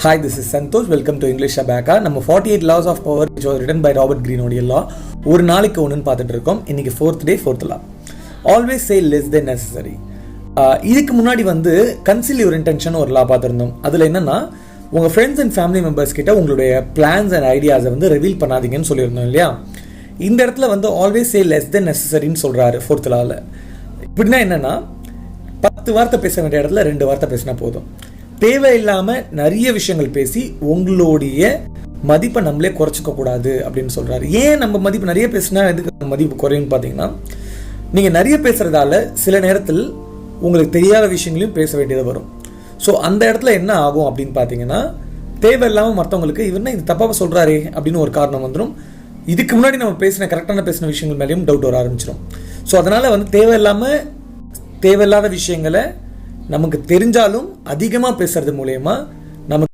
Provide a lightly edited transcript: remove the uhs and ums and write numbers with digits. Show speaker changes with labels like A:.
A: Hi, this is Santosh. Welcome to English Abaka. நம்ம 48 Laws of Power which was written by Robert Greene உடைய law. ஒரு நாளைக்கு ஒன்றுன்னு பார்த்துட்டு இருக்கோம். இன்னைக்கு 4th day 4th law. Always say less than necessary. இதுக்கு முன்னாடி conceal your intention ஒரு law பார்த்துருந்தோம். அதில் என்னன்னா உங்கள் ஃப்ரெண்ட்ஸ் அண்ட் ஃபேமிலி மெம்பர்ஸ் கிட்ட உங்களுடைய பிளான்ஸ் அண்ட் ஐடியாஸை ரிவீல் பண்ணாதீங்கன்னு சொல்லியிருந்தோம் இல்லையா. இந்த இடத்துல ஆல்வேஸ் சே லெஸ் தென் நெசசரின்னு சொல்கிறாரு 4th lawல. இப்படின்னா என்னன்னா 10 வார்த்தை பேச வேண்டிய இடத்துல 2 வார்த்தை பேசினா போதும். தேவையில்லாமல் நிறைய விஷயங்கள் பேசி உங்களுடைய மதிப்பை நம்மளே குறைச்சிக்க கூடாது அப்படின்னு சொல்கிறாரு. ஏன் நம்ம மதிப்பு நிறைய பேசினா எதுக்கு மதிப்பு குறையுன்னு பார்த்தீங்கன்னா, நீங்கள் நிறைய பேசுகிறதால சில நேரத்தில் உங்களுக்கு தெரியாத விஷயங்களையும் பேச வேண்டியது வரும். ஸோ அந்த இடத்துல என்ன ஆகும் அப்படின்னு பார்த்தீங்கன்னா, தேவையில்லாமல் மற்றவங்களுக்கு இவர்னா இது தப்பாக சொல்கிறாரே அப்படின்னு ஒரு காரணம் வந்துடும். இதுக்கு முன்னாடி நம்ம கரெக்டான பேசின விஷயங்கள் மேலேயும் டவுட் வர ஆரம்பிச்சிடும். ஸோ அதனால் தேவையில்லாத விஷயங்களை நமக்கு தெரிஞ்சாலும் அதிகமாக பேசுறது மூலயமா நமக்கு